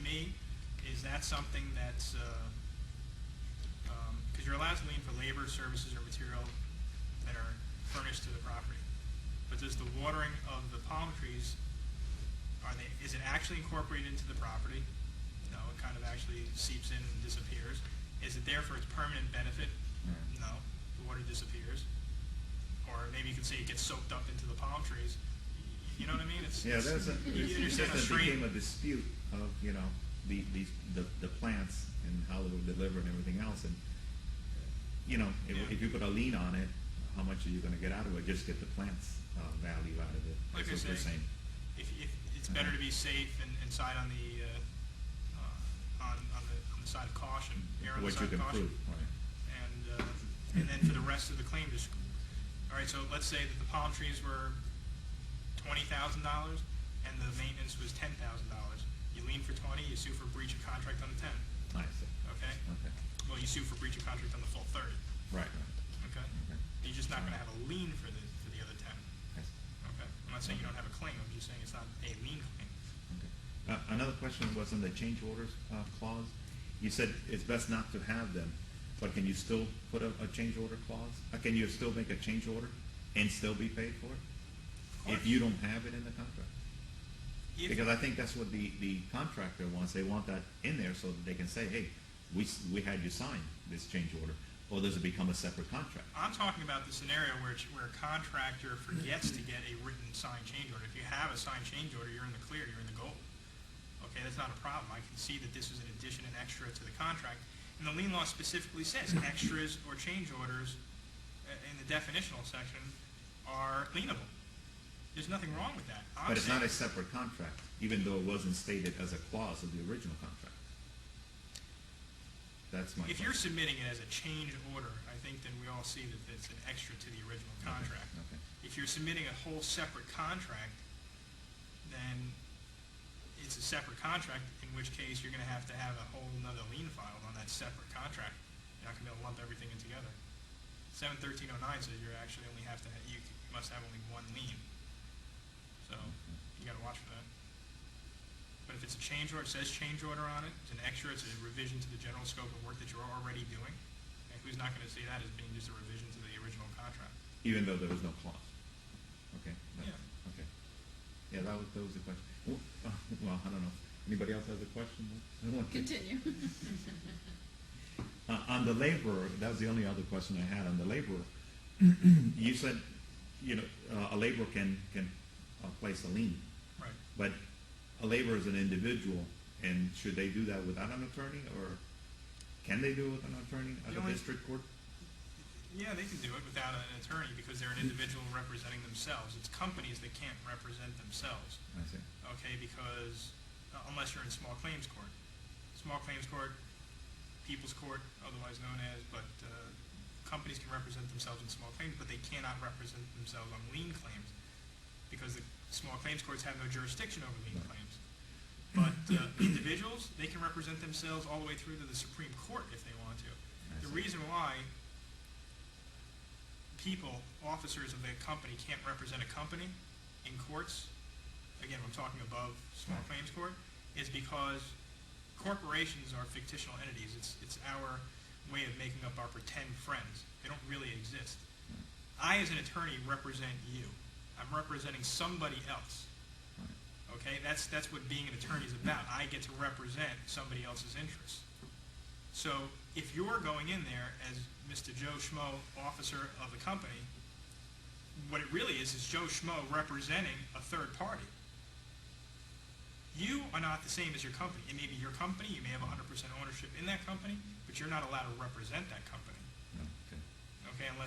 me, is that something that's, because you're allowed to lien for labor, services, or material that are furnished to the property. But does the watering of the palm trees, is it actually incorporated into the property? No, it kind of actually seeps in and disappears. Is it there for its permanent benefit? No, the water disappears. Or maybe you could say it gets soaked up into the palm trees. You know what I mean? It became a dispute of, you know, the plants and how they were delivered and everything else. And, you know, if you put a lien on it, how much are you going to get out of it? Just get the plants value out of it. Like I say, if it's better to be safe and side on the side of caution, err on the side of caution. Right. And then for the rest of the claim, just all right. So let's say that the palm trees were $20,000 and the maintenance was $10,000. You lien for 20, you sue for breach of contract on the 10. I see. Okay. Okay. Well, you sue for breach of contract on the full 30. Right. Okay. You're just not going to have a lien for the other 10. I see. Okay. I'm not saying you don't have a claim. I'm just saying it's not a lien claim. Okay. Another question was on the change orders clause. You said it's best not to have them, but can you still put a change order clause? Can you still make a change order and still be paid for it if you don't have it in the contract? Because I think that's what the contractor wants. They want that in there so that they can say, hey, we had you sign this change order, or does it become a separate contract? I'm talking about the scenario where a contractor forgets to get a written signed change order. If you have a signed change order, you're in the clear, you're in the gold. Okay, that's not a problem. I can see that this is an addition, an extra to the contract. And the lien law specifically says extras or change orders in the definitional section are lienable. There's nothing wrong with that. But it's not a separate contract, even though it wasn't stated as a clause of the original contract. That's my If question. you're submitting it as a change order, I think then we all see that it's an extra to the original contract. Okay. If you're submitting a whole separate contract, then it's a separate contract, in which case you're going to have a whole nother lien filed on that separate contract. You're not going to be able to lump everything in together. 71309 says you actually only have to, you must have only one lien. So you got to watch for that. But if it's a change order, it says change order on it, it's an extra, it's a revision to the general scope of work that you're already doing. And who's not going to see that as being just a revision to the original contract? Even though there was no clause. Okay. Yeah. Okay. Yeah, that was the question. Well, I don't know. Anybody else has a question? Continue. On the laborer, that was the only other question I had on the laborer. You said, you know, a laborer can place a lien, Right. but a laborer is an individual, and should they do that without an attorney, or can they do it with an attorney at a district court? Yeah, they can do it without an attorney because they're an individual representing themselves. It's companies that can't represent themselves. I see. Okay, because unless you're in small claims court. Small claims court, people's court, otherwise known as, but companies can represent themselves in small claims, but they cannot represent themselves on lien claims because the small claims courts have no jurisdiction over lien claims. But individuals, they can represent themselves all the way through to the Supreme Court if they want to. The reason why people, officers of the company, can't represent a company in courts, again, I'm talking above small claims court, is because corporations are fictional entities. It's our way of making up our pretend friends. They don't really exist. I, as an attorney, represent you. I'm representing somebody else. Okay, that's what being an attorney is about. I get to represent somebody else's interests. So if you're going in there as Mr. Joe Schmo, officer of the company, what it really is Joe Schmo representing a third party. You are not the same as your company. It may be your company, you may have 100% ownership in that company, but you're not allowed to represent that company. Okay. Okay, unless